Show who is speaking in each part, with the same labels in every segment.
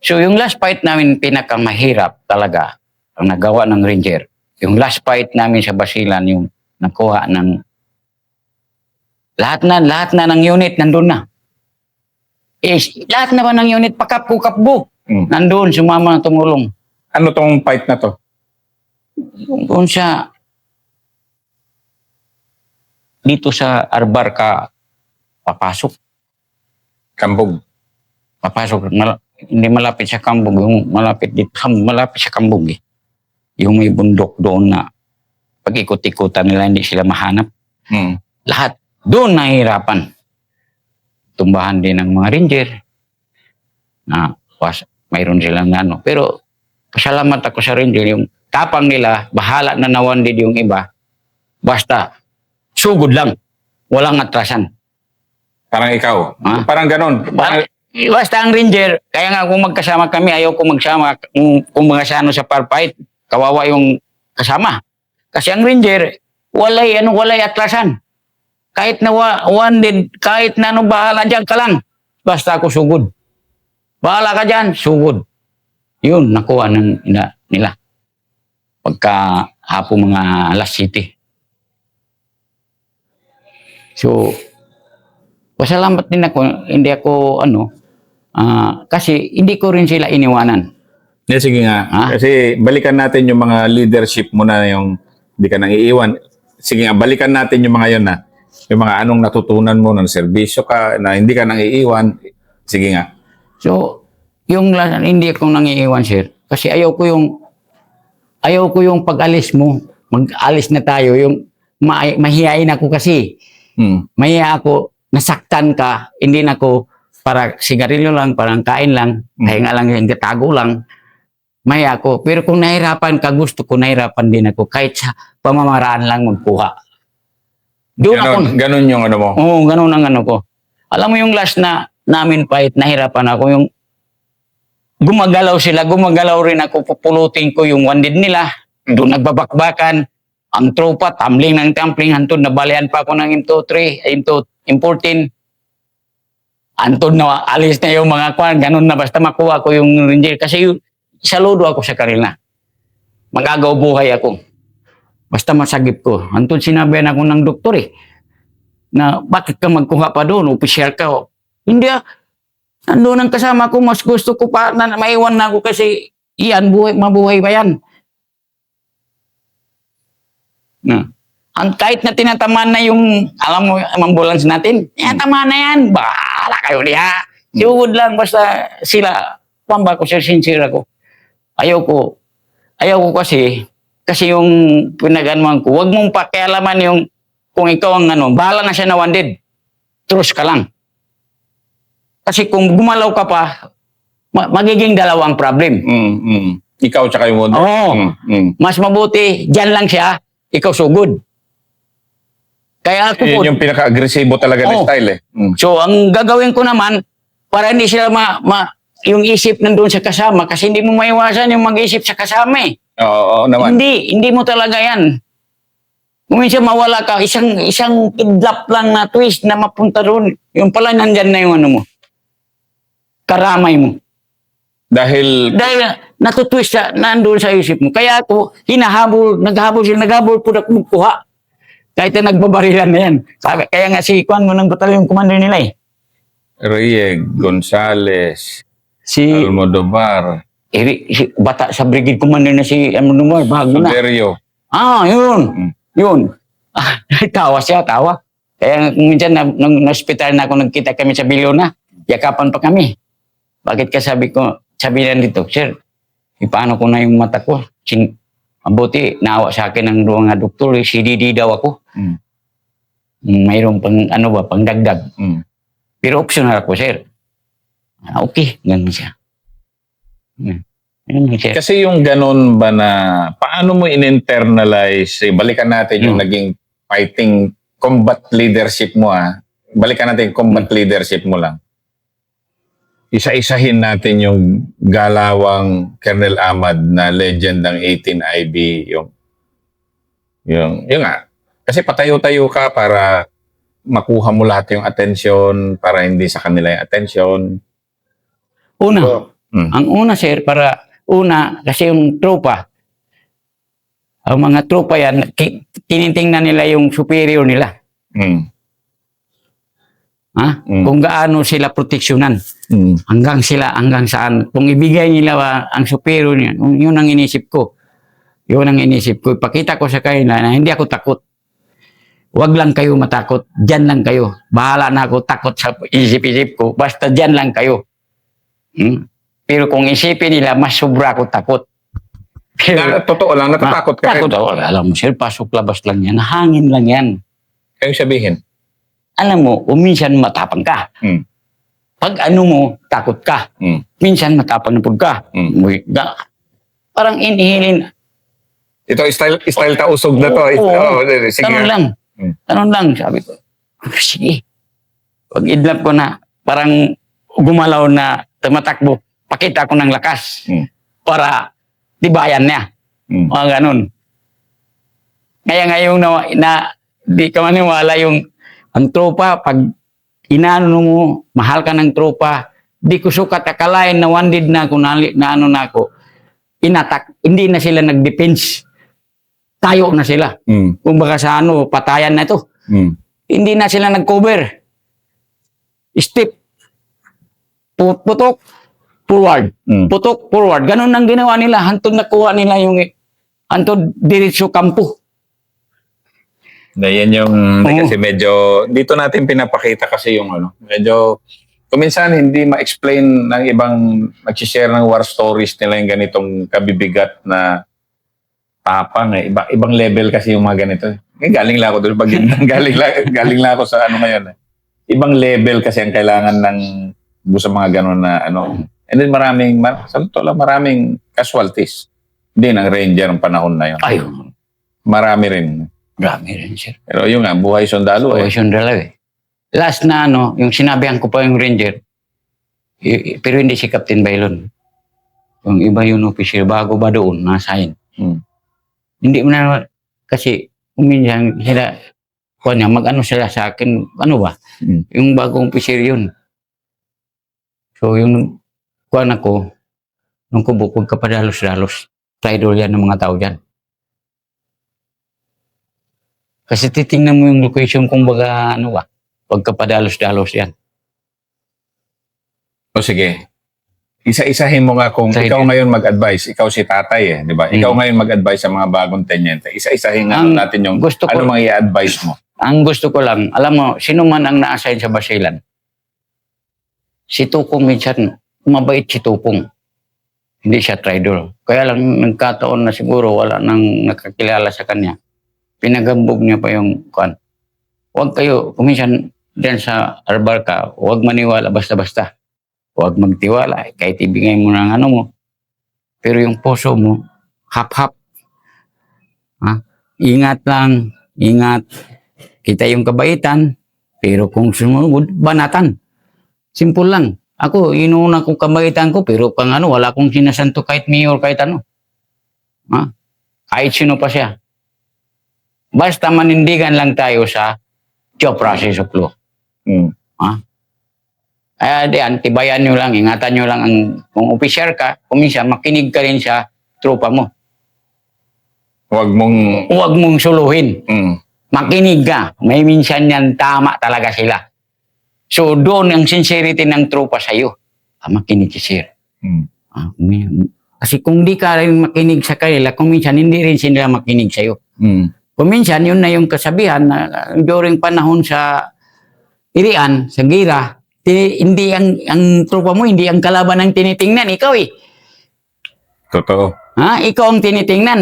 Speaker 1: So yung last fight namin pinakamahirap talaga ang nagawa ng Ranger. Yung last fight namin sa Basilan, yung nakuha ng lahat na ng unit nandun na. Lahat na ba ng unit pakapgo nandun, sumama na tumulong.
Speaker 2: Ano tong fight na to?
Speaker 1: Yung doon siya dito sa Arbar ka papasok.
Speaker 2: Kambog.
Speaker 1: Papasok. Hindi malapit sa Kambog. Yung malapit dito. Malapit sa Kambog eh. Yung may bundok doon na pag ikot-ikutan nila hindi sila mahanap. Lahat doon nahihirapan. Tumbahan din ng mga Ranger na mayroon silang ano. Pero pasalamat ako sa Ranger. Yung tapang nila, bahala na nawandid yung iba. Basta sugod lang. Walang atrasan.
Speaker 2: Parang ikaw.
Speaker 1: Ha?
Speaker 2: Parang ganon.
Speaker 1: Basta ang Ranger, kaya nga kung magkasama kami, ayaw ko magsama kung mga sano sa fight, kawawa yung kasama. Kasi ang Ranger, walay atrasan. Kahit na one kahit na bahala dyan ka lang. Basta ako sugod. Bahala ka dyan, sugod. Yun, nakuha nila. Pagka hapong mga alas city. So, pasalamat din ako, hindi ako kasi hindi ko rin sila iniwanan.
Speaker 2: Yeah, sige nga. Kasi balikan natin yung mga leadership mo na yung hindi ka nang iiwan. Sige nga, balikan natin yung mga yun na. Yung mga anong natutunan mo ng serbisyo ka na hindi ka nang iiwan. Sige nga.
Speaker 1: So, yung hindi ako nang iiwan, sir. Kasi ayaw ko yung pag-alis mo. Mag-alis na tayo. Yung mahihain ako kasi. Mahiya ako, nasaktan ka, hindi na ako para sigarilyo lang, parang kain lang, pahinga lang, tago lang. Mahiya ako. Pero kung nahirapan ka, gusto ko, nahirapan din ako. Kahit sa pamamaraan lang magkuha.
Speaker 2: Ganon yung ano mo?
Speaker 1: Oo, ganon ang ano ko. Alam mo yung last na namin fight, nahirapan ako. Yung gumagalaw sila, gumagalaw rin ako, pupulutin ko yung wandid nila. Doon nagbabakbakan. Ang tropa, tumbling ng tumbling, hantod nabalian pa ako ng M14. Antod na alis na yung mga kwan, ganun na basta makuha ko yung Ranger. Kasi saludo ako sa kanila. Magagaw buhay ako. Basta masagip ko. Antod sinabihan ako ng doktor na bakit ka magkuha pa doon, opisyal ka. Hindi nandun ang kasama ko, mas gusto ko pa na maiwan na ako kasi iyan, mabuhay ba yan? Kahit na tinatamaan na yung, alam mo, ambulance natin, tinatamaan na yan, bahala kayo niya. Sugod lang, basta sila, pamba ko, sir, sincere ako. Ayaw ko kasi yung pinag-anuan ko, huwag mong pakialaman yung, kung ikaw ang bahala na siya na wandid. Trust ka lang. Kasi kung gumalaw ka pa, magiging dalawang problem.
Speaker 2: Ikaw tsaka yung wandid.
Speaker 1: Oo. Mas mabuti, dyan lang siya, ikaw sugod. Kaya ako po,
Speaker 2: yung pinaka-agresibo talaga na style
Speaker 1: So, ang gagawin ko naman, para hindi sila yung isip nandun sa kasama, kasi hindi mo maiwasan yung mag-isip sa kasama
Speaker 2: Oo naman.
Speaker 1: Hindi mo talaga yan. Kung minsan mawala ka, isang kidlap lang na twist na mapunta doon, yung pala nandyan na yung ano mo. Karamay mo.
Speaker 2: Dahil
Speaker 1: natutwist nandun sa isip mo. Kaya ako, naghabol po na kumukuha. Kahit na nagbabarilan na yan. Kaya nga si Kwan mo ng batalyon commander nila
Speaker 2: Rieg, Gonzales,
Speaker 1: si
Speaker 2: Almodovar,
Speaker 1: si bata sa brigade commander na si Almodovar, bago na.
Speaker 2: Saverio.
Speaker 1: Yun. Yun. Tawa siya. Kaya minsan nung hospital na ako, nagkita kami sa Bilona, yakapan pa kami. Bakit ka sabi lang dito, sir, paano ko na yung mata ko? Mabuti, naawa sa akin ng mga doktor, CDD daw ako. Mayroong pangdagdag. Pero optional ako, sir. Okay, ganun siya.
Speaker 2: Kasi yung ganun ba na, paano mo in-internalize, balikan natin yung naging fighting combat leadership mo balikan natin yung combat leadership mo lang. Isa-isahin natin yung galawang Colonel Ahmad na legend ng 18IB, yung nga. Kasi patayo-tayo ka para makuha mo lahat yung atensyon, para hindi sa kanila yung atensyon.
Speaker 1: Una, Ang una, sir, kasi yung tropa, ang mga tropa yan, tinitingnan nila yung superior nila.
Speaker 2: Mm.
Speaker 1: Kung gaano sila proteksyonan. Hanggang saan. Kung ibigay nila ang superior niya, yun ang inisip ko. Ipakita ko sa kanila na hindi ako takot. Huwag lang kayo matakot. Diyan lang kayo. Bahala na ako takot sa isip-isip ko. Basta diyan lang kayo. Pero kung isipin nila, mas sobra ako takot. Pero,
Speaker 2: Totoo lang, natatakot ka rin.
Speaker 1: takot ako. Alam mo, sir, pasok-labas lang yan. Hangin lang yan.
Speaker 2: Kaya sabihin.
Speaker 1: Alam mo, minsan matapang ka. Pag ano mo, takot ka. Minsan matapang na pag ka. Parang inihilin.
Speaker 2: Ito, style tausog na to. Sige.
Speaker 1: Tanong lang, sabi ko. Sige. Pag idlap ko na, parang gumalaw na tumatakbo, pakita ko ng lakas para tibayan niya. Mga ganun. Kaya ngayong di ka maniwala ang tropa, pag inano mo, mahal ka ng tropa, di ko sukat akalain na one-did na ako, na ako, inatak, hindi na sila nag-defense. Tayo na sila. Kung baka sa patayan na ito. Hindi na sila nag-cover. Step. Putok. Forward. Putok. Forward. Ganun ang ginawa nila. Hantod nakuha nila hantod diretso kampo.
Speaker 2: Na yan kasi medyo, dito natin pinapakita kasi medyo, kuminsan hindi ma-explain ng ibang nag-share ng war stories nila yung ganitong kabibigat na tapang ibang level kasi yung mga ganito. Galing lang ako doon. Galing lang ako sa ngayon. Ibang level kasi ang kailangan ng sa mga ganon na And then maraming casualties. Hindi ng Ranger ang panahon na yun.
Speaker 1: Ayun.
Speaker 2: Marami rin.
Speaker 1: Marami rin, sir.
Speaker 2: Pero yun nga, buhay sundalo.
Speaker 1: Buhay sundalo Last na yung sinabihan ko pa yung Ranger, pero hindi si Captain Bailon. Yung iba yung officer, bago ba doon, nasayin. Hindi mo na, kasi minsan sila, mag-ano sila sa akin, ano ba? Yung bagong officer yun. So yung ako, nung kubukog ka pa dalos-dalos, traitor yan ng mga tao dyan. Kasi titingnan mo yung location kung baga, pagkapadalos-dalos yan.
Speaker 2: O sige. Isa-isahin mo nga kung ikaw ngayon mag-advise, ikaw si tatay di ba? Ikaw ngayon mag-advise sa mga bagong tenyente. Isa-isahin nga natin yung ano mga i-advise mo.
Speaker 1: Ang gusto ko lang, alam mo, sino man ang na-assign sa Basilan? Si Tupong minsan, mabait si Tupong. Hindi siya traitor. Kaya lang nagkataon na siguro wala nang nakakilala sa kanya. Pinagambog niya pa yung kuan. Huwag kayo, kuminsan dyan sa Arbarca, huwag maniwala basta-basta. Huwag magtiwala, kahit ibigay mo ng mo. Pero yung puso mo, hap-hap. Ingat lang, ingat. Kita yung kabaitan, pero kung sumunod, banatan. Simple lang. Ako, inuuna kong kabaitan ko, pero wala akong sinasanto kahit mayor, kahit ano. Kahit sino pa siya. Basta manindigan lang tayo sa due process of law. Kaya diyan, tibayan nyo lang, ingatan nyo lang kung officer ka, kuminsan makinig ka rin sa tropa mo.
Speaker 2: Huwag
Speaker 1: mong suluhin. Makinig ka. May minsan yan, tama talaga sila. So doon ang sincerity ng tropa sa'yo. Makinig si sir. Kasi kung di ka rin makinig sa kanila, kuminsan hindi rin sila makinig sa'yo. Kuminsan yun na yung kasabihan na during panahon sa Irian, sa Gira, hindi ang tropa mo, hindi ang kalaban ang tinitingnan. Ikaw
Speaker 2: Totoo.
Speaker 1: Ikaw ang tinitingnan.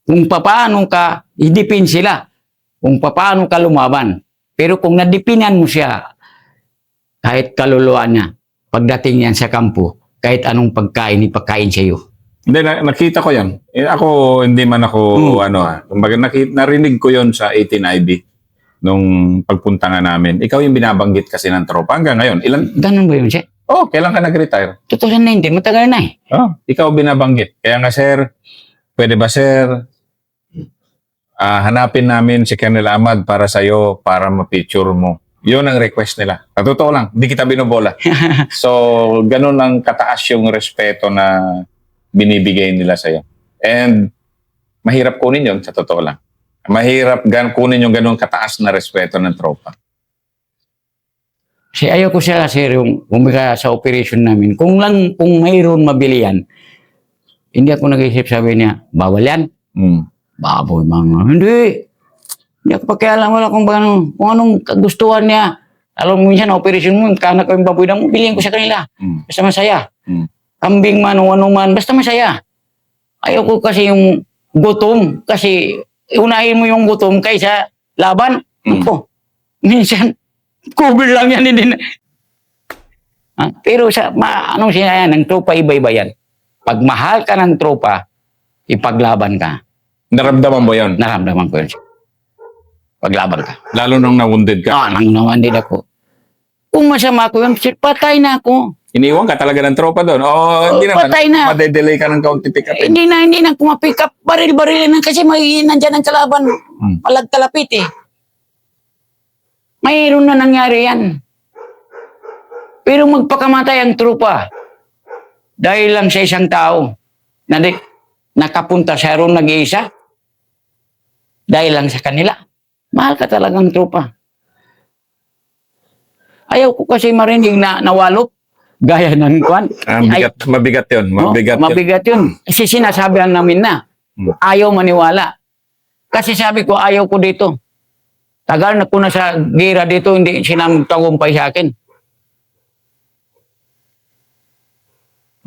Speaker 1: Kung paano ka i-depend sila. Kung paano ka lumaban. Pero kung nadipinan mo siya, kahit kaluluwa niya, pagdating niyan sa kampo, kahit anong pagkain, ipakain sa iyo.
Speaker 2: Hindi, nakita ko yan. Ako, hindi man ako, narinig ko yon sa 18IB nung pagpunta nga namin. Ikaw yung binabanggit kasi ng tropa. Hanggang ngayon,
Speaker 1: Ganun ba yun, sir?
Speaker 2: Kailan ka nag-retire?
Speaker 1: 2019, matagal na
Speaker 2: Ikaw binabanggit. Kaya nga, sir, pwede ba, sir, hanapin namin si Colonel Ahmad para sa'yo, para ma-picture mo. Yun ang request nila. Sa totoo lang, hindi kita binobola. So, ganun ang kataas yung respeto na binibigay nila sa'yo. And mahirap kunin yun, sa totoo lang. Mahirap kunin yung ganun kataas na respeto ng tropa.
Speaker 1: Kasi ayaw ko siya, sir, yung kumbaga sa operation namin. Kung mayroon mabili yan, hindi ako nag-isip, sabi niya, bawal yan. Baboy mga. Hindi ako pakialam, wala kung anong kagustuhan niya. Alam mo minsan, operation mo, kanak ko yung baboy na mo, bilhin ko sa kanila. Basta masaya. Kambing man o ano man, basta masaya. Ayaw ko kasi yung gutom, kasi unahin mo yung gutom kaysa laban. Ako, minsan, cover lang yan. Hindi na. Pero anong siya yan, ng tropa iba-iba yan. Pag mahal ka ng tropa, ipaglaban ka.
Speaker 2: Naramdaman mo yun?
Speaker 1: Naramdaman ko yun. Paglaban ka.
Speaker 2: Lalo nung nawunded ka?
Speaker 1: Nang nawunded ako. Kung masama ko yun, patay na ako.
Speaker 2: Iniwan ka talaga ng tropa doon? Hindi naman.
Speaker 1: Patay na.
Speaker 2: Madedelay ka ng kaunti pick up.
Speaker 1: Hindi na kumapick up. Baril-baril na kasi nandyan ang kalaban. Malagkalapit eh. Mayroon na nangyari yan. Pero magpakamatay ang tropa. Dahil lang sa isang tao. Nakapunta siya roon nag-iisa. Dahil lang sa kanila. Mahal ka talagang tropa. Ayaw ko kasi marinig na nawalop. Gaya ng kwan.
Speaker 2: Mabigat yun.
Speaker 1: Mabigat yun. Kasi sinasabihan namin na. Ayaw maniwala. Kasi sabi ko, ayaw ko dito. Tagal na ko na sa gira dito, hindi sila magtagumpay sa akin.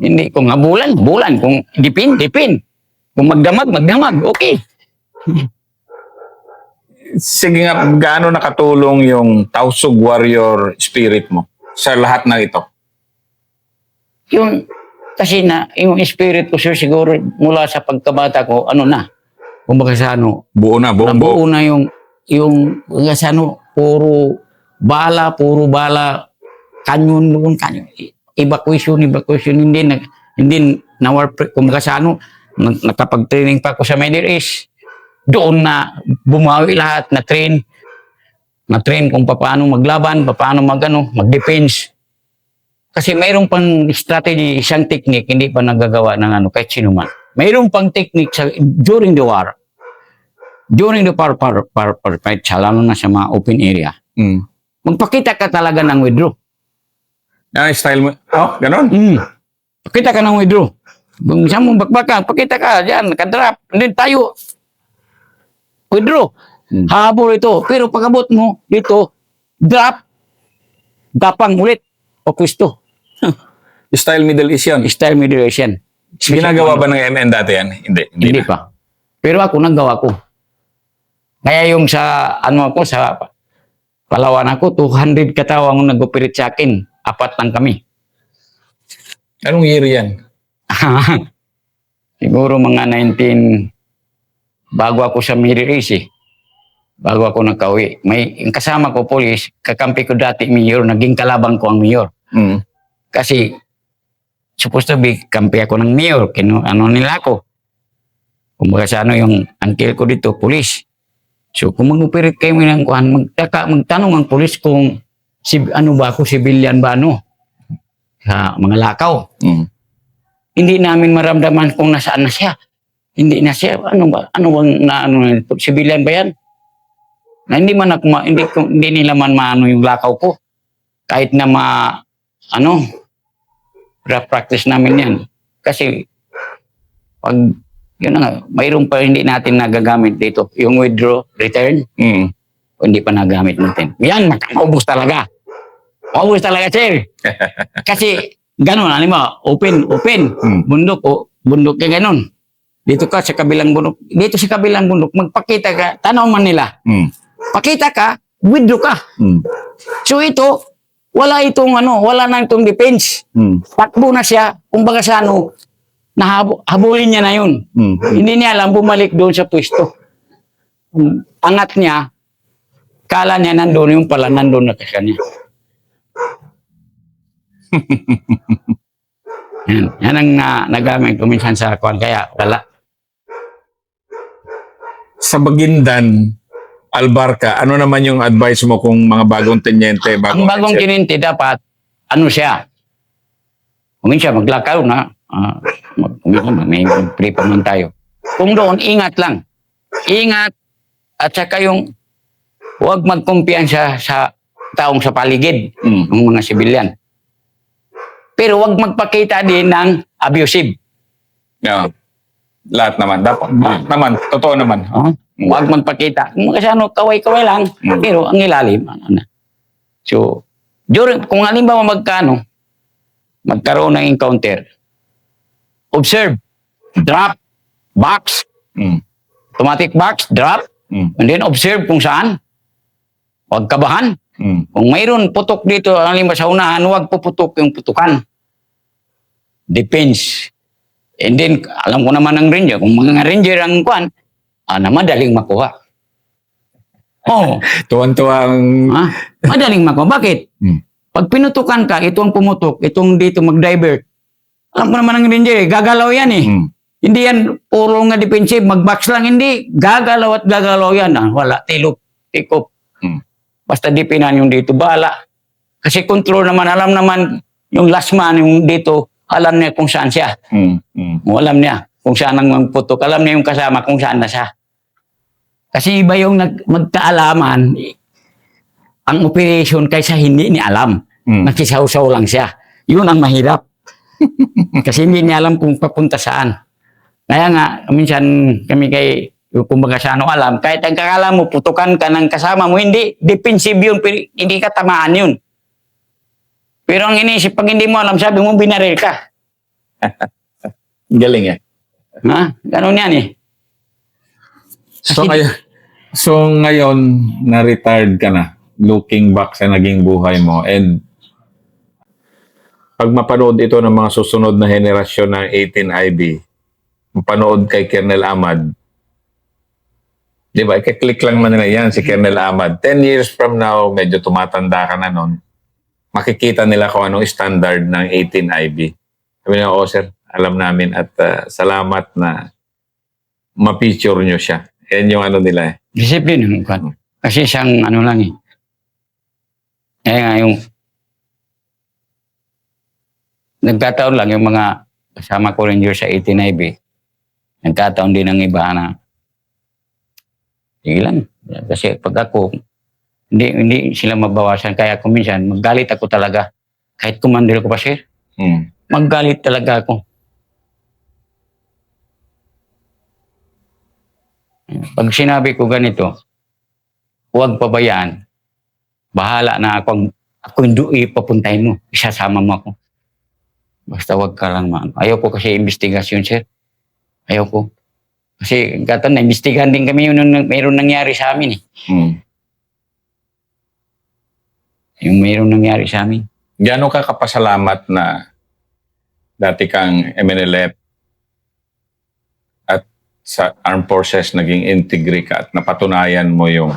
Speaker 1: Hindi, kung bulan. Kung dipin. Kung magdamag, okay.
Speaker 2: Sige nga, gaano nakatulong yung Tausug Warrior spirit mo sa lahat ng ito?
Speaker 1: Kasi yung spirit ko, sir, siguro mula sa pagkabata ko, kumbaga sa
Speaker 2: buo na
Speaker 1: yung sa puro bala, kanyon, evacuation, hindi kumbaga sa nakapag-training pa ako sa Middle East. Doon na bumawi lahat, na-train kung paano maglaban, paano mag-defense. Kasi mayroong pang strategy, isang technique, hindi pa nagagawa ng kahit sino man. Mayroong pang technique during the war. During the fight, lalo na sa mga open area. Magpakita ka talaga ng withdraw.
Speaker 2: Style mo? Ganon?
Speaker 1: Pakita ka ng withdraw. Kung saan mo bakbakan, pakita ka, dyan, nakadrop. And then tayo, withdraw. Habol ito. Pero pag-abot mo dito, drop, dapang ulit, o pwesto.
Speaker 2: Style Middle East yan?
Speaker 1: Style Middle East yan.
Speaker 2: Ginagawa ba ng MN dati yan?
Speaker 1: Hindi pa. Pero ako, nagawa ko. Kaya yung sa Palawan ako, 200 katawang nag-operate sa akin. 4 lang kami.
Speaker 2: Anong year yan?
Speaker 1: Siguro mga 19, bago ako sa Middle East eh. Bago ako nagka-uwi. Yung kasama ko, police, kakampi ko dati mayor, naging kalabang ko ang mayor. Kasi, supposed to be, kampi ako ng mayor. Nila ako. Kumbaga sa yung uncle ko dito, police. So, kung mag-operate kayo ng kuhan, magtanong ang police kung ako, civilian ba sa mga lakaw. Hindi namin maramdaman kung nasaan na siya. Hindi na siya. Civilian ba yan? Na hindi nila man maano yung lakaw ko. Kahit na practice namin yan. Kasi, mayroon pa hindi natin nagagamit dito. Yung withdraw, return, hindi pa nagamit natin. Yan, maubos talaga. Maubos talaga, sir. Kasi, ganun, open. Bundok ka ganun. Dito ka sa kabilang bundok. Dito sa kabilang bundok, magpakita ka, tanaw man nila. Pakita ka, withdraw ka. So ito, wala na itong defense. Takbo na siya, kumbaga sa habulin niya na yun. Hindi niya alam, bumalik doon sa pwesto. Angat niya, kala niya nandun, yung pala nandun na kasi niya. Yan ang nagamit ko minsan sa kwan, kaya wala.
Speaker 2: Sa Baguindan, Albarca, ano naman yung advice mo kung mga bagong tenyente,
Speaker 1: Ang bagong kininte dapat, ano siya, kung siya maglakaw na, may free pa man tayo. Kung doon, ingat lang. Ingat, at saka yung huwag magkumpiyansa sa taong sa paligid, ng mga sibilyan. Pero huwag magpakita din ng abusive.
Speaker 2: Yeah. Lahat naman. Dapat naman. Totoo naman.
Speaker 1: Huwag magpakita. Kasi kaway-kaway lang. Pero ang ilalim, So, kung halimbawa magkaroon ng encounter, observe, drop, box, automatic box, drop, and then observe kung saan. Huwag kabahan. Kung mayroon putok dito, halimbawa sa unahan, huwag puputok yung putukan. Depends. And then, alam ko naman ng ranger, kung mga ranger ang kwan, madaling makuha.
Speaker 2: Tuwan-tuwa ang...
Speaker 1: Madaling makuha. Bakit? Pag pinutukan ka, ito ang pumutok, itong dito mag-divert. Alam ko naman ng ranger, gagalaw yan eh. Hindi yan puro nga defensive, mag-box lang, hindi. Gagalaw at gagalaw yan. Wala, tilop, tikop. Basta dipinan yung dito, bala. Kasi control naman, alam naman yung last man, yung dito, alam niya kung saan siya. Alam niya kung saan ang putok. Alam niya yung kasama kung saan na siya. Kasi iba yung magkaalaman, ang operation kaysa hindi niya alam. Nakisaw-saw lang siya. Yun ang mahirap. Kasi hindi niya alam kung papunta saan. Kaya nga, minsan kami kumbaga sa alam, kahit ang kakala mo, putukan ka ng kasama mo, hindi, defensive yun, hindi ka tamaan yun. Pero ang inisip, pag hindi mo alam, sabi mo, binaril ka.
Speaker 2: Galing eh.
Speaker 1: Ganun yan eh.
Speaker 2: So ngayon, na-retired ka na, looking back sa naging buhay mo, and pag mapanood ito ng mga susunod na henerasyon ng 18IB, mapanood kay Colonel Ahmad, di ba, i-click lang man nila yan, si Colonel Ahmad. 10 years from now, medyo tumatanda ka na nun, makikita nila kung anong standard ng 18IB. Sabi nila, sir, alam namin at salamat na ma-picture nyo siya. Yan yung nila eh.
Speaker 1: Discipline yung kwan. Kasi siyang lang eh. Kaya nga yung nagkataon lang yung mga kasama ko rin sa 18IB. Nagkataon din ng iba na sige lang. Kasi pag ako, hindi sila mabawasan. Kaya kung minsan, maggalit ako talaga. Kahit commander ko pa, sir. Maggalit talaga ako. Pag sinabi ko ganito, huwag pabayaan. Bahala na ako hindi papuntahin mo. Isasama mo ako. Basta huwag ka lang Ayaw ko kasi investigasyon, sir. Ayaw ko. Kasi katan na, imbestigahan din kami yung mayroon nangyari sa amin eh. Yung mayroon nangyari sa amin.
Speaker 2: Gano'n ka kapasalamat na dati kang MNLF at sa Armed Forces naging integri ka at napatunayan mo yung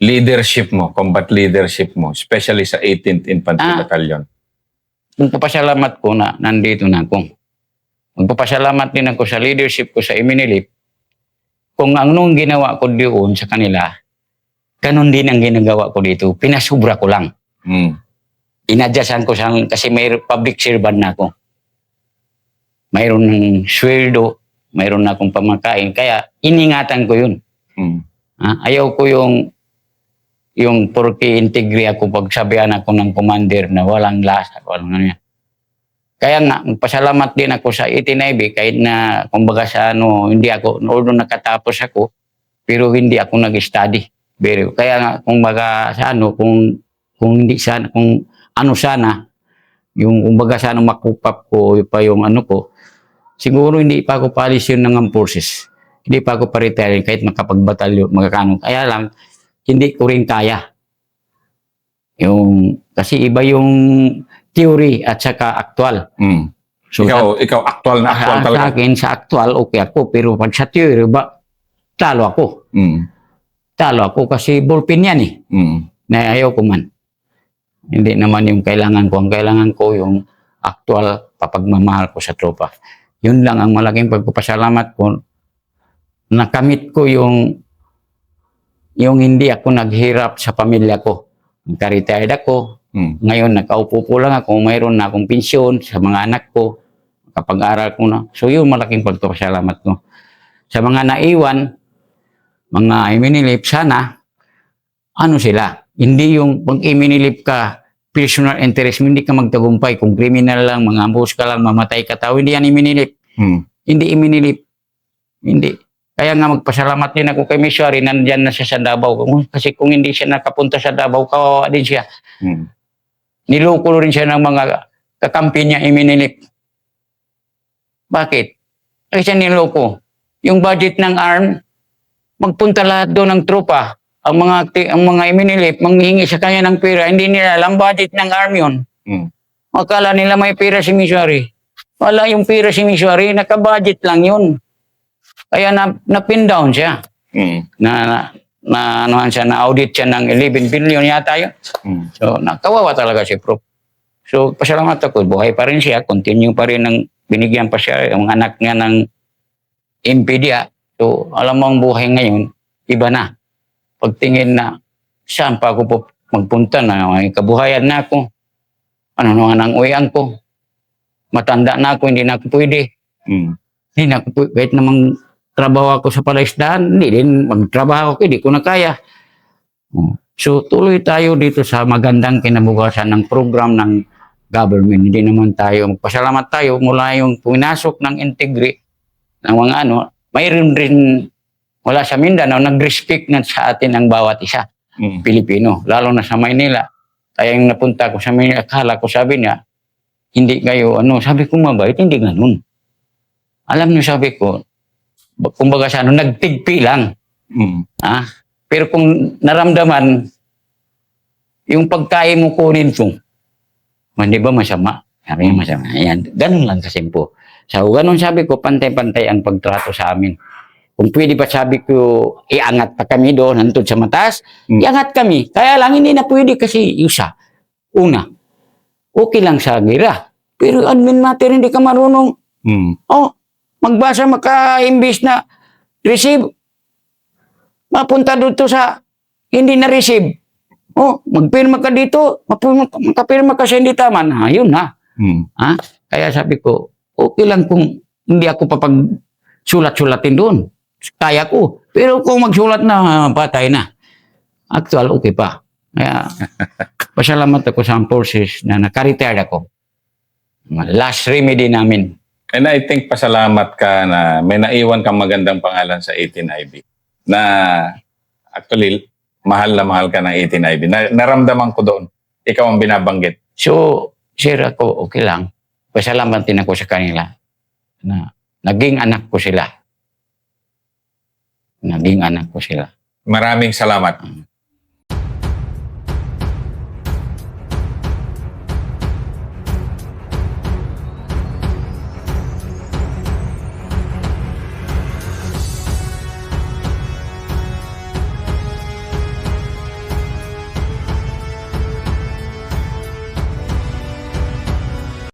Speaker 2: leadership mo, combat leadership mo, especially sa 18th Infantry Battalion.
Speaker 1: Magpapasalamat ko na nandito na ako. Magpapasalamat din ako sa leadership ko sa MNLF. Kung anong ginawa ko doon sa kanila, ganun din ang ginagawa ko dito. Pinasubra ko lang. Inadyasan ko kasi may public servant na ako. Mayroon ng sweldo, mayroon na akong pamakain. Kaya iningatan ko yun. Ayaw ko yung porke integri ako pagsabihan ako ng commander na walang lasa. Kaya nga, magpasalamat din ako sa 18IB kahit na kumbaga sa hindi ako, although nakatapos ako, pero hindi ako nag-study. Pero kaya nga, kumbaga sa kung hindi sana, kung sana, yung kumbaga sana makupap ko pa yung ko, siguro hindi pa ako palis yun ng forces. Hindi pa ako pa-retire kahit makapagbatalyo, Kaya lang, hindi ko rin kaya. Kasi iba yung theory at saka actual. So,
Speaker 2: ikaw actual na actual talaga.
Speaker 1: Sa akin, sa actual, okay ako. Pero pag sa theory, talo ako. Talo ako kasi ballpen yan eh. Na ayaw ko man. Hindi naman yung kailangan ko. Ang kailangan ko yung actual papagmamahal ko sa tropa. Yun lang ang malaking pagpapasalamat ko. Nakamit ko yung yung hindi ako naghirap sa pamilya ko. Nagka-retired ako. Ngayon, nakaupo po lang ako. Mayroon na akong pensyon sa mga anak ko. Kapag-aral ko na. So, yun malaking pagpapasalamat ko. Sa mga naiwan, mga iminilip, sana, ano sila? Hindi yung pag iminilip ka, personal interest mo, hindi ka magtagumpay. Kung criminal lang, mga ambus ka lang, mamatay ka tao, hindi yan iminilip. Hindi iminilip. Hindi. Kaya nga magpasalamat din ako kay Missionary, nandyan na siya sa Davao. Kasi kung hindi siya nakapunta sa Davao, kawawa din siya. Niloko rin siya ng mga kakampi niya iminilip. Bakit? Kasi niloko. Yung budget ng ARM, magpunta lahat doon ng tropa. Ang mga iminilip, manghihingi sa kanya ng pera, hindi nila alam budget ng ARM yun. Akala nila may pera si Missionary. Wala yung pera si Missionary, naka-budget lang yun. Kaya na-pin down siya. Na-audit siya ng 11 billion yata yun. So, nakawawa talaga si Prof. So, pasalamat ako. Buhay pa rin siya. Continue pa rin ng binigyan pa siya. Yung anak niya ng MPDA. So, alam mo ang buhay ngayon, iba na. Pagtingin na, saan pa ako po magpunta na may kabuhayan na ako. Ano naman ang uwian ko. Matanda na ako, hindi na ako pwede. Hindi na ako pwede. Kahit namang trabaho ako sa palaisdaan, hindi din magtrabaho ako, hindi ko na kaya. So, tuloy tayo dito sa magandang kinabukasan ng program ng government. Hindi naman tayo, magpasalamat tayo mula yung puminasok ng Integri, ng mga ano, mayroon rin wala sa Mindanao, nag-respect na sa atin ang bawat isa, Pilipino, lalo na sa Maynila. Kaya yung napunta ko sa Maynila, akala ko sabi niya, hindi kayo, sabi ko mabait, hindi ganun. Alam niyo, sabi ko, kumbaga sa nagtigpi lang. Pero kung naramdaman, yung pagkain mo kunin ko, hindi ba masama? Sabi niya masama. Ayan, ganun lang kasimpo. So, ganun sabi ko, pantay-pantay ang pagtrato sa amin. Kung pwede pa sabi ko, iangat pa kami doon, nandun sa mataas, iangat kami. Kaya lang hindi na pwede kasi isa. Una, okay lang sa gira. Pero admin matter, hindi ka marunong. Magbasa maka-imbis na receive. Mapunta dito sa hindi na receive. Magpirma ka dito, makapirma ka sa hindi tama. Yun na. Kaya sabi ko, okay lang kung hindi ako papag-sulat-sulatin doon. Kaya ko. Pero kung magsulat na, patay na. Actual, okay pa. Kaya, pasalamat ako sa forces na naka-retire ako. Last remedy namin.
Speaker 2: And I think pasalamat ka na may naiwan kang magandang pangalan sa 18IB. Na actually, mahal na mahal ka ng 18IB. Naramdaman ko doon. Ikaw ang binabanggit.
Speaker 1: So, sir ako, okay lang. Pasalamat din ako sa kanila na naging anak ko sila. Naging anak ko sila.
Speaker 2: Maraming salamat.